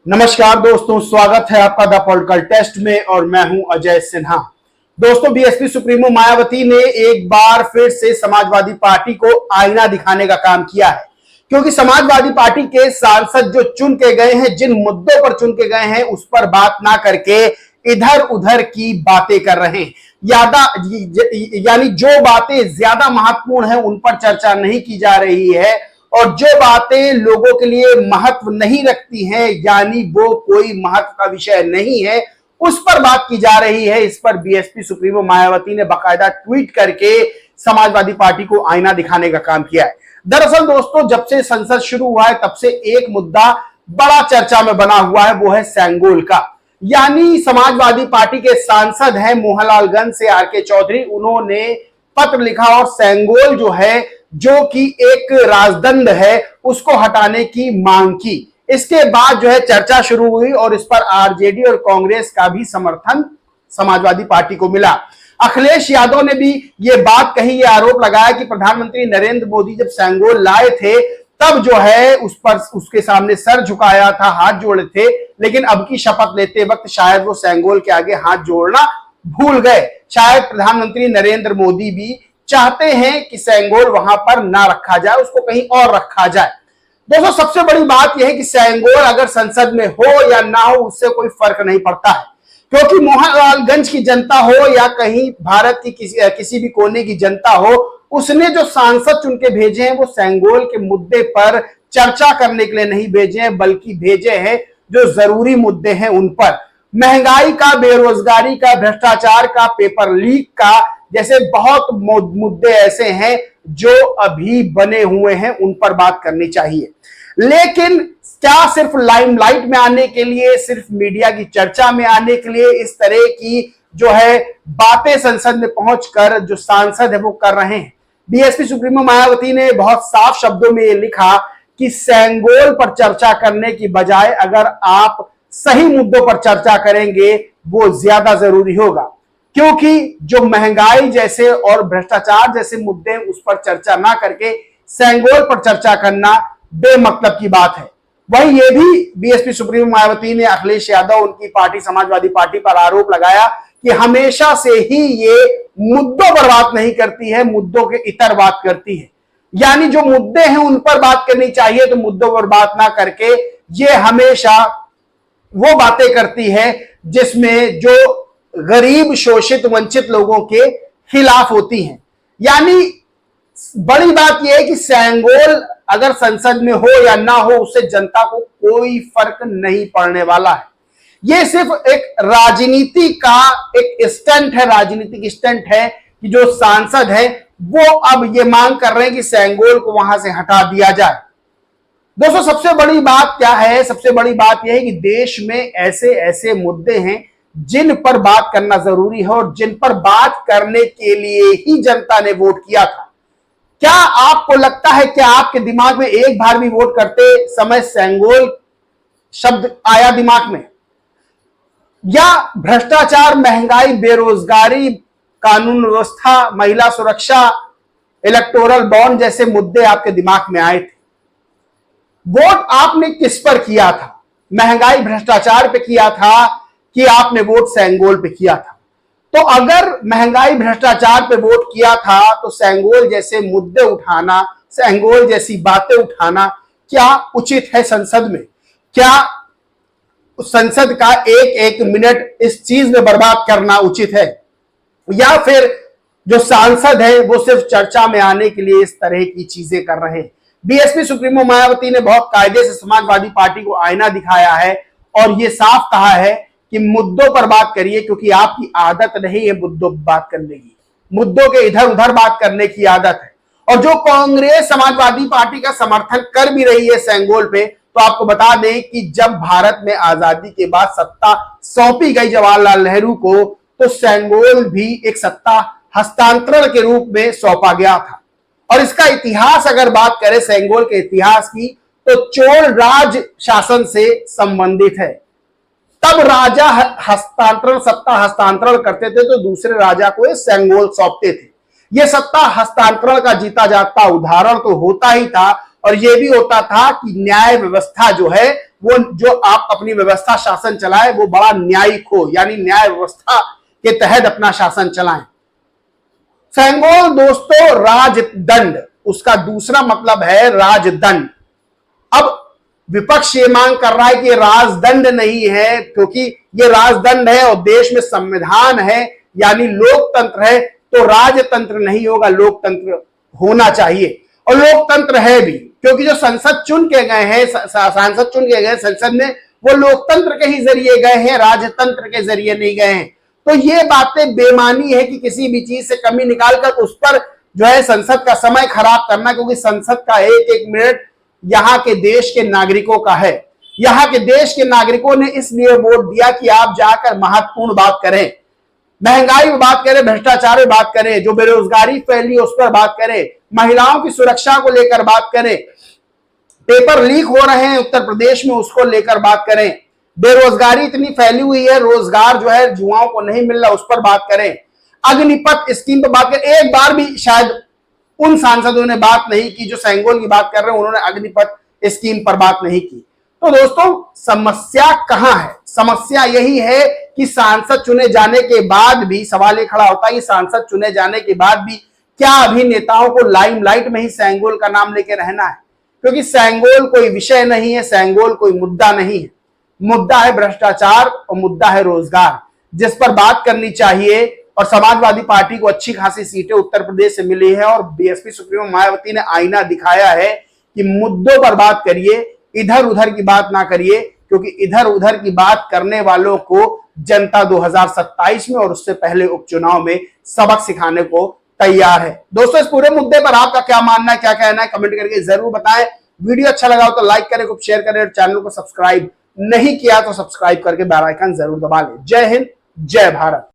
नमस्कार दोस्तों, स्वागत है आपका द पॉलिटिकल टेस्ट में और मैं हूं अजय सिन्हा। दोस्तों, बीएसपी सुप्रीमो मायावती ने एक बार फिर से समाजवादी पार्टी को आईना दिखाने का काम किया है, क्योंकि समाजवादी पार्टी के सांसद जो चुन के गए हैं, जिन मुद्दों पर चुन के गए हैं, उस पर बात ना करके इधर उधर की बातें कर रहे हैं। यानी जो बातें ज्यादा महत्वपूर्ण हैं उन पर चर्चा नहीं की जा रही है, और जो बातें लोगों के लिए महत्व नहीं रखती हैं, यानी वो कोई महत्व का विषय नहीं है, उस पर बात की जा रही है। इस पर बीएसपी सुप्रीमो मायावती ने बाकायदा ट्वीट करके समाजवादी पार्टी को आईना दिखाने का काम किया है। दरअसल दोस्तों, जब से संसद शुरू हुआ है तब से एक मुद्दा बड़ा चर्चा में बना हुआ है, वो है सेंगोल का। यानी समाजवादी पार्टी के सांसद हैं मोहनलालगंज से आर.के. चौधरी, उन्होंने पत्र लिखा और सेंगोल जो है, जो कि एक राजदंड है, उसको हटाने की मांग की। इसके बाद जो है चर्चा शुरू हुई और इस पर आरजेडी और कांग्रेस का भी समर्थन समाजवादी पार्टी को मिला। अखिलेश यादव ने भी ये बात कही, ये आरोप लगाया कि प्रधानमंत्री नरेंद्र मोदी जब सेंगोल लाए थे तब जो है उस पर उसके सामने सर झुकाया था, हाथ जोड़े थे, लेकिन अब की शपथ लेते वक्त शायद वो सेंगोल के आगे हाथ जोड़ना भूल गए। शायद प्रधानमंत्री नरेंद्र मोदी भी चाहते हैं कि सेंगोल वहां पर ना रखा जाए, उसको कहीं और रखा जाए। दोस्तों, सबसे बड़ी बात यह है कि सेंगोल अगर संसद में हो या ना हो, उससे कोई फर्क नहीं पड़ता है, क्योंकि मोहनलालगंज की जनता हो या कहीं भारत की किसी भी कोने की जनता हो, उसने जो सांसद चुन के भेजे हैं वो सेंगोल के मुद्दे पर चर्चा करने के लिए नहीं भेजे हैं, बल्कि भेजे हैं जो जरूरी मुद्दे हैं उन पर। महंगाई का, बेरोजगारी का, भ्रष्टाचार का, पेपर लीक का, जैसे बहुत मुद्दे ऐसे हैं जो अभी बने हुए हैं, उन पर बात करनी चाहिए। लेकिन क्या सिर्फ लाइमलाइट में आने के लिए, सिर्फ मीडिया की चर्चा में आने के लिए इस तरह की जो है बातें संसद में पहुंचकर जो सांसद है वो कर रहे हैं? बीएसपी सुप्रीमो मायावती ने बहुत साफ शब्दों में ये लिखा कि सेंगोल पर चर्चा करने की बजाय अगर आप सही मुद्दों पर चर्चा करेंगे वो ज्यादा जरूरी होगा, क्योंकि जो महंगाई जैसे और भ्रष्टाचार जैसे मुद्दे हैं उस पर चर्चा ना करके सेंगोल पर चर्चा करना बेमतलब की बात है। वहीं ये भी बीएसपी सुप्रीमो मायावती ने अखिलेश यादव, उनकी पार्टी समाजवादी पार्टी पर आरोप लगाया कि हमेशा से ही ये मुद्दों पर बात नहीं करती है, मुद्दों के इतर बात करती है। यानी जो मुद्दे हैं उन पर बात करनी चाहिए, तो मुद्दों पर बात ना करके ये हमेशा वो बातें करती है जिसमें जो गरीब, शोषित, वंचित लोगों के खिलाफ होती हैं। यानी बड़ी बात यह है कि सेंगोल अगर संसद में हो या ना हो, उससे जनता को कोई फर्क नहीं पड़ने वाला है। यह सिर्फ एक राजनीति का एक स्टंट है, राजनीतिक स्टंट है कि जो सांसद है वो अब ये मांग कर रहे हैं कि सेंगोल को वहां से हटा दिया जाए। दोस्तों, सबसे बड़ी बात क्या है? सबसे बड़ी बात यह है कि देश में ऐसे ऐसे मुद्दे हैं जिन पर बात करना जरूरी है और जिन पर बात करने के लिए ही जनता ने वोट किया था। क्या आपको लगता है, क्या आपके दिमाग में एक बार भी वोट करते समय सेंगोल शब्द आया दिमाग में? या भ्रष्टाचार, महंगाई, बेरोजगारी, कानून व्यवस्था, महिला सुरक्षा, इलेक्टोरल बॉन्ड जैसे मुद्दे आपके दिमाग में आए थे? वोट आपने किस पर किया था? महंगाई, भ्रष्टाचार पे किया था कि आपने वोट सेंगोल पे किया था? तो अगर महंगाई, भ्रष्टाचार पे वोट किया था तो सेंगोल जैसे मुद्दे उठाना, सेंगोल जैसी बातें उठाना क्या उचित है संसद में? क्या संसद का एक एक मिनट इस चीज में बर्बाद करना उचित है? या फिर जो सांसद है वो सिर्फ चर्चा में आने के लिए इस तरह की चीजें कर रहे हैं? बीएसपी सुप्रीमो मायावती ने बहुत कायदे से समाजवादी पार्टी को आईना दिखाया है और ये साफ कहा है कि मुद्दों पर बात करिए, क्योंकि आपकी आदत नहीं है मुद्दों पर बात करने की, मुद्दों के इधर उधर बात करने की आदत है। और जो कांग्रेस समाजवादी पार्टी का समर्थन कर भी रही है सेंगोल पे, तो आपको बता दें कि जब भारत में आजादी के बाद सत्ता सौंपी गई जवाहरलाल नेहरू को, तो सेंगोल भी एक सत्ता हस्तांतरण के रूप में सौंपा गया था। और इसका इतिहास अगर बात करें सेंगोल के इतिहास की, तो चोल राज शासन से संबंधित है। तब राजा सत्ता हस्तांतरण करते थे तो दूसरे राजा को सेंगोल सौंपते थे। यह सत्ता हस्तांतरण का जीता जागता उदाहरण तो होता ही था और ये भी होता था कि न्याय व्यवस्था जो है वो, जो आप अपनी व्यवस्था शासन चलाए वो बड़ा न्यायिक हो, यानी न्याय व्यवस्था के तहत अपना शासन चलाएं। सेंगोल दोस्तों राजदंड, उसका दूसरा मतलब है राजदंड। अब विपक्ष ये मांग कर रहा है कि ये राजदंड नहीं है, क्योंकि ये राजदंड है और देश में संविधान है यानी लोकतंत्र है, तो राजतंत्र नहीं होगा, लोकतंत्र होना चाहिए। और लोकतंत्र है भी, क्योंकि जो संसद चुन के गए हैं, सांसद चुन के गए संसद में, वो लोकतंत्र के ही जरिए गए हैं, राजतंत्र के जरिए नहीं गए हैं। तो ये बातें बेमानी है कि किसी भी चीज से कमी निकालकर उस पर जो है संसद का समय खराब करना, क्योंकि संसद का एक एक मिनट यहां के देश के नागरिकों का है। यहां के देश के नागरिकों ने इसलिए वोट दिया कि आप जाकर महत्वपूर्ण बात करें, महंगाई में बात करें, भ्रष्टाचार में बात करें, जो बेरोजगारी फैली उस पर बात करें, महिलाओं की सुरक्षा को लेकर बात करें, पेपर लीक हो रहे हैं उत्तर प्रदेश में उसको लेकर बात करें, बेरोजगारी इतनी फैली हुई है, रोजगार जो है युवाओं को नहीं मिल रहा उस पर बात करें, अग्निपथ स्कीम पर बात करें। एक बार भी शायद उन सांसदों ने बात नहीं की जो सेंगोल की बात कर रहे हैं, उन्होंने अग्निपथ स्कीम पर बात नहीं की। तो दोस्तों समस्या कहां है? समस्या यही है कि सांसद चुने जाने के बाद भी सवाल ये खड़ा होता है कि सांसद चुने जाने के बाद भी क्या अभी नेताओं को लाइमलाइट में ही सेंगोल का नाम लेके रहना है? क्योंकि सेंगोल कोई विषय नहीं है, सेंगोल कोई मुद्दा नहीं है। मुद्दा है भ्रष्टाचार और मुद्दा है रोजगार, जिस पर बात करनी चाहिए। और समाजवादी पार्टी को अच्छी खासी सीटें उत्तर प्रदेश से मिली है और बीएसपी सुप्रीमो मायावती ने आईना दिखाया है कि मुद्दों पर बात करिए, इधर उधर की बात ना करिए, क्योंकि इधर उधर की बात करने वालों को जनता 2027 में और उससे पहले उपचुनाव में सबक सिखाने को तैयार है। दोस्तों इस पूरे मुद्दे पर आपका क्या मानना है, क्या कहना है, कमेंट करके जरूर बताएं। वीडियो अच्छा लगा हो तो लाइक करें, खूब शेयर करें और चैनल को सब्सक्राइब नहीं किया तो सब्सक्राइब करके बेल आइकन जरूर दबा लें। जय हिंद, जय भारत।